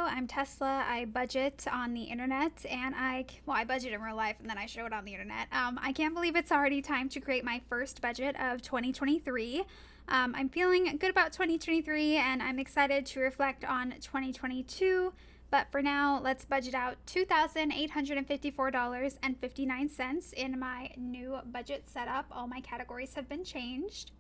I'm Tesla. I budget on the internet and I budget in real life and then I show it on the internet. I can't believe it's already time to create my first budget of 2023. I'm feeling good about 2023 and I'm excited to reflect on 2022. But for now, let's budget out $2,854.59 in my new budget setup. All my categories have been changed.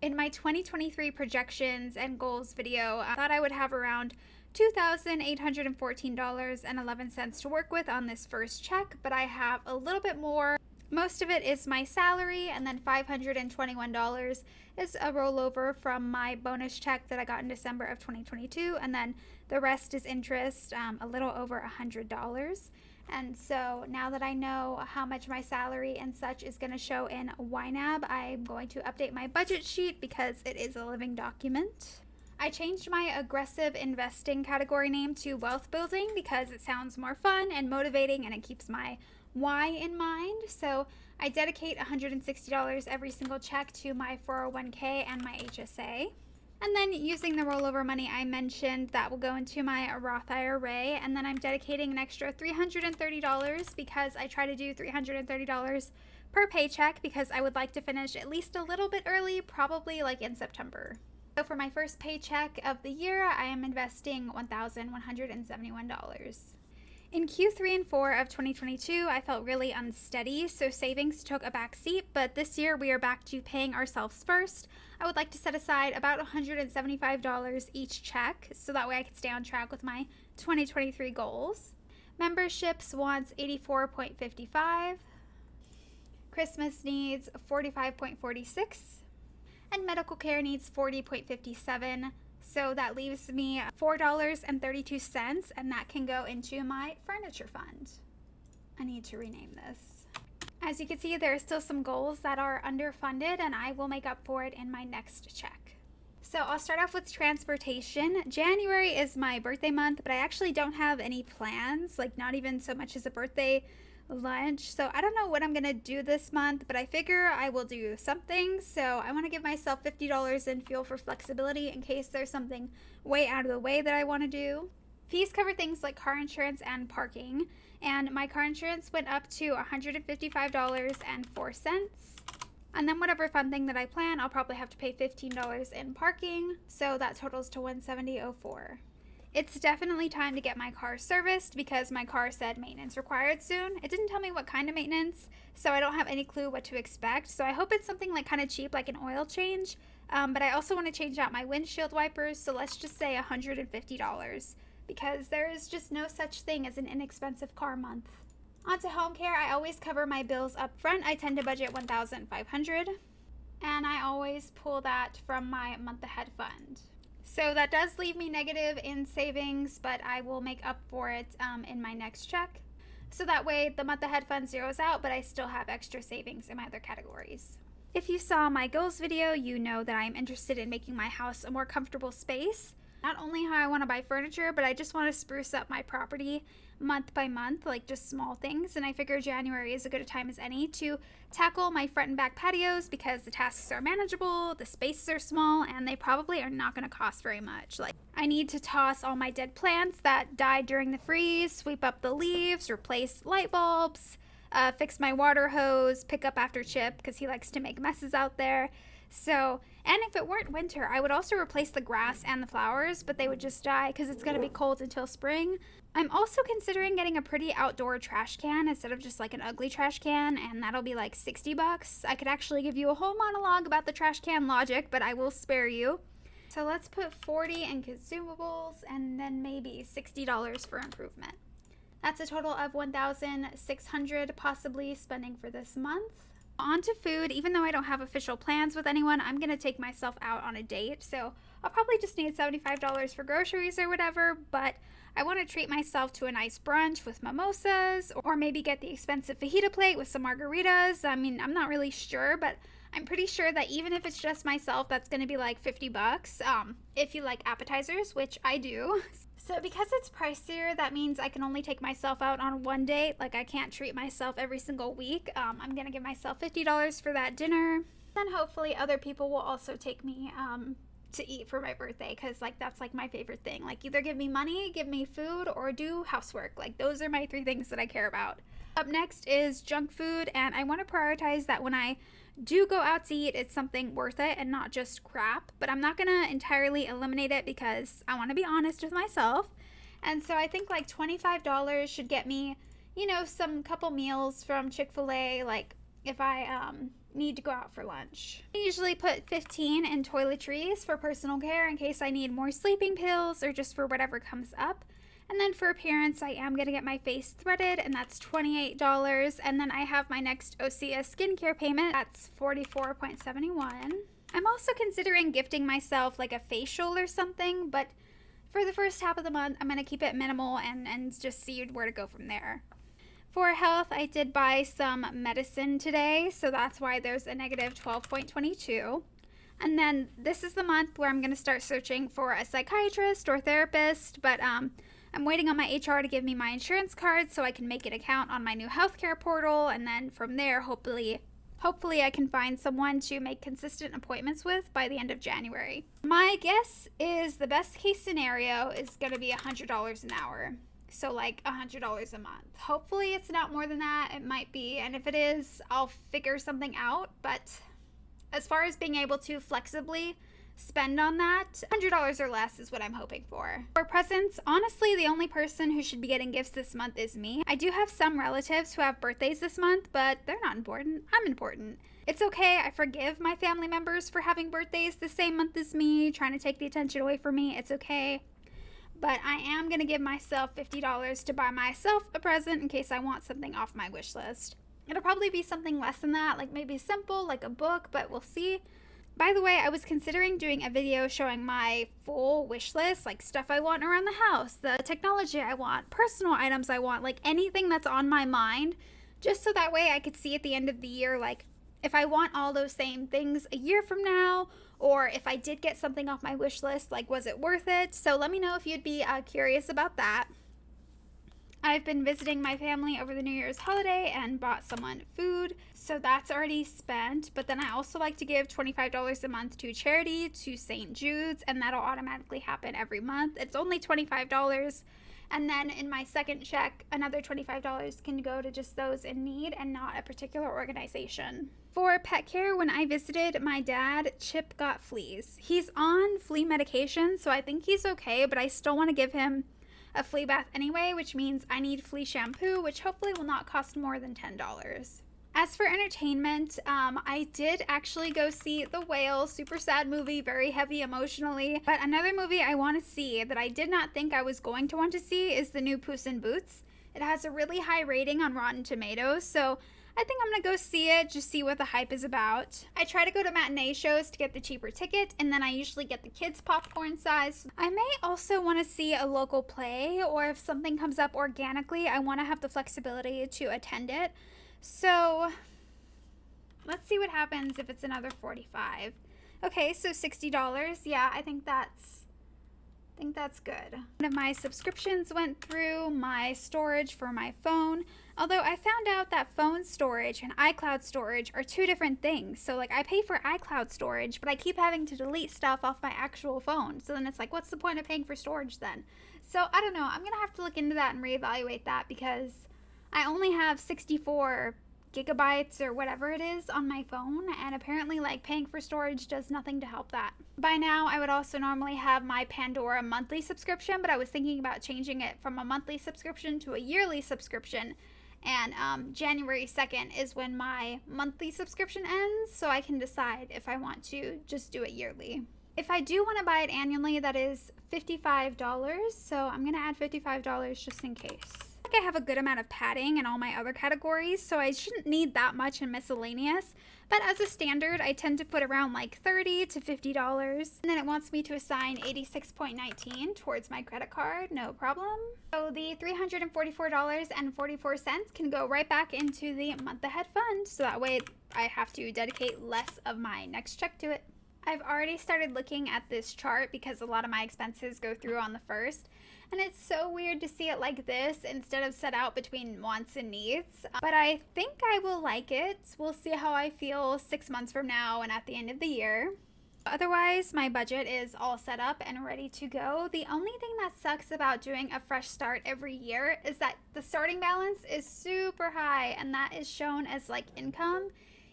In my 2023 projections and goals video, I thought I would have around $2,814.11 to work with on this first check, but I have a little bit more. Most of it is my salary, and then $521 is a rollover from my bonus check that I got in December of 2022, and then the rest is interest, a little over $100. And so now that I know how much my salary and such is going to show in YNAB, I'm going to update my budget sheet because it is a living document. I changed my aggressive investing category name to wealth building because it sounds more fun and motivating and it keeps my why in mind. So I dedicate $160 every single check to my 401k and my HSA. And then using the rollover money I mentioned, that will go into my Roth IRA. And then I'm dedicating an extra $330 because I try to do $330 per paycheck because I would like to finish at least a little bit early, probably like in September. So for my first paycheck of the year, I am investing $1,171. In Q3 and 4 of 2022, I felt really unsteady, so savings took a back seat, but this year we are back to paying ourselves first. I would like to set aside about $175 each check, so that way I can stay on track with my 2023 goals. Memberships wants $84.55, Christmas needs $45.46, and medical care needs $40.57. So that leaves me $4.32, and that can go into my furniture fund. I need to rename this. As you can see, there are still some goals that are underfunded, and I will make up for it in my next check. So I'll start off with transportation. January is my birthday month, but I actually don't have any plans, like not even so much as a birthday lunch. So I don't know what I'm gonna do this month, but I figure I will do something. So I want to give myself $50 in fuel for flexibility in case there's something way out of the way that I want to do. Fees cover things like car insurance and parking, and my car insurance went up to $155.04. And then whatever fun thing that I plan, I'll probably have to pay $15 in parking, so that totals to $170.04. It's definitely time to get my car serviced because my car said maintenance required soon. It didn't tell me what kind of maintenance, so I don't have any clue what to expect. So I hope it's something like kind of cheap, like an oil change. But I also want to change out my windshield wipers, so let's just say $150 because there is just no such thing as an inexpensive car month. On to home care. I always cover my bills up front. I tend to budget $1,500, and I always pull that from my month ahead fund. So that does leave me negative in savings, but I will make up for it in my next check. So that way the month ahead fund zeroes out, but I still have extra savings in my other categories. If you saw my goals video, you know that I'm interested in making my house a more comfortable space. Not only how I want to buy furniture, but I just want to spruce up my property month by month, like just small things. And I figure January is as good a time as any to tackle my front and back patios because the tasks are manageable, the spaces are small, and they probably are not going to cost very much. Like I need to toss all my dead plants that died during the freeze, sweep up the leaves, replace light bulbs, fix my water hose, pick up after Chip because he likes to make messes out there. So, and if it weren't winter, I would also replace the grass and the flowers, but they would just die because it's going to be cold until spring. I'm also considering getting a pretty outdoor trash can instead of just like an ugly trash can, and that'll be like $60. I could actually give you a whole monologue about the trash can logic, but I will spare you. So let's put $40 in consumables and then maybe $60 for improvement. That's a total of $1,600 possibly spending for this month. On to food. Even though I don't have official plans with anyone, I'm going to take myself out on a date. So I'll probably just need $75 for groceries or whatever, but I want to treat myself to a nice brunch with mimosas or maybe get the expensive fajita plate with some margaritas. I mean, I'm not really sure, but I'm pretty sure that even if it's just myself, that's going to be like $50 if you like appetizers, which I do. So because it's pricier, that means I can only take myself out on one date. Like I can't treat myself every single week. I'm going to give myself $50 for that dinner. Then hopefully other people will also take me to eat for my birthday, because like that's like my favorite thing. Like either give me money, give me food, or do housework. Like those are my three things that I care about. Up next is junk food, and I want to prioritize that when I do go out to eat, it's something worth it and not just crap. But I'm not gonna entirely eliminate it because I want to be honest with myself. And so I think like $25 should get me, you know, some couple meals from Chick-fil-A, like if I need to go out for lunch. I usually put 15 in toiletries for personal care in case I need more sleeping pills or just for whatever comes up. And then for appearance, I am going to get my face threaded, and that's $28. And then I have my next Osea skincare payment. That's $44.71. I'm also considering gifting myself like a facial or something, but for the first half of the month, I'm going to keep it minimal and just see where to go from there. For health, I did buy some medicine today, so that's why there's a negative 12.22. And then this is the month where I'm going to start searching for a psychiatrist or therapist, but I'm waiting on my HR to give me my insurance card so I can make an account on my new healthcare portal, and then from there, hopefully I can find someone to make consistent appointments with by the end of January. My guess is the best case scenario is going to be $100 an hour. So like $100 a month. Hopefully it's not more than that. It might be. And if it is, I'll figure something out. But as far as being able to flexibly spend on that, $100 or less is what I'm hoping for. For presents, honestly, the only person who should be getting gifts this month is me. I do have some relatives who have birthdays this month, but they're not important. I'm important. It's okay. I forgive my family members for having birthdays the same month as me, trying to take the attention away from me. It's okay. But I am going to give myself $50 to buy myself a present in case I want something off my wish list. It'll probably be something less than that, like maybe simple, like a book, but we'll see. By the way, I was considering doing a video showing my full wish list, like stuff I want around the house, the technology I want, personal items I want, like anything that's on my mind, just so that way I could see at the end of the year, like if I want all those same things a year from now, or if I did get something off my wish list, like was it worth it? So let me know if you'd be curious about that. I've been visiting my family over the New Year's holiday and bought someone food, so that's already spent. But then I also like to give $25 a month to charity, to St. Jude's, and that'll automatically happen every month. It's only $25, and then in my second check, another $25 can go to just those in need and not a particular organization. For pet care, when I visited my dad, Chip got fleas. He's on flea medication, so I think he's okay, but I still want to give him a flea bath anyway, which means I need flea shampoo, which hopefully will not cost more than $10. As for entertainment, I did actually go see The Whale, super sad movie, very heavy emotionally. But another movie I want to see that I did not think I was going to want to see is the new Puss in Boots. It has a really high rating on Rotten Tomatoes, so I think I'm going to go see it, just see what the hype is about. I try to go to matinee shows to get the cheaper ticket, and then I usually get the kids' popcorn size. I may also want to see a local play, or if something comes up organically, I want to have the flexibility to attend it. So let's see what happens if it's another $45. Okay, so $60. Yeah, I think that's good. One of my subscriptions went through, my storage for my phone. Although I found out that phone storage and iCloud storage are two different things. So like I pay for iCloud storage, but I keep having to delete stuff off my actual phone. So then it's like, what's the point of paying for storage then? So I don't know. I'm going to have to look into that and reevaluate that because I only have 64 gigabytes or whatever it is on my phone, and apparently like paying for storage does nothing to help that. By now I would also normally have my Pandora monthly subscription, but I was thinking about changing it from a monthly subscription to a yearly subscription, and January 2nd is when my monthly subscription ends, so I can decide if I want to just do it yearly. If I do want to buy it annually, that is $55, so I'm gonna add $55 just in case. I have a good amount of padding in all my other categories, so I shouldn't need that much in miscellaneous, but as a standard I tend to put around like $30 to $50, and then it wants me to assign $86.19 towards my credit card. No problem. So the $344.44 can go right back into the month ahead fund, so that way I have to dedicate less of my next check to it. I've already started looking at this chart because a lot of my expenses go through on the 1st, and it's so weird to see it like this instead of set out between wants and needs. But I think I will like it. We'll see how I feel 6 months from now and at the end of the year. Otherwise, my budget is all set up and ready to go. The only thing that sucks about doing a fresh start every year is that the starting balance is super high, and that is shown as like income,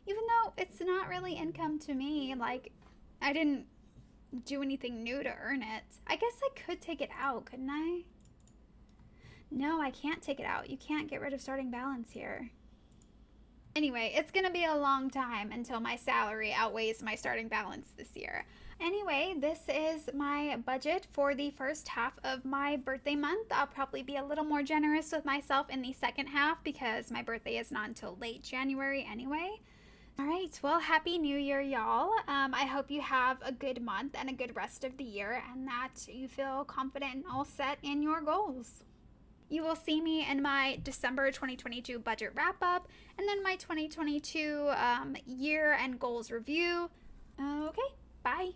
even though it's not really income to me. Like, I didn't do anything new to earn it. I guess I could take it out, couldn't I? No, I can't take it out. You can't get rid of starting balance here. Anyway, it's gonna be a long time until my salary outweighs my starting balance this year. Anyway, this is my budget for the first half of my birthday month. I'll probably be a little more generous with myself in the second half because my birthday is not until late January anyway. All right, well, Happy New Year, y'all. I hope you have a good month and a good rest of the year and that you feel confident and all set in your goals. You will see me in my December 2022 budget wrap up and then my 2022 year and goals review. Okay, bye.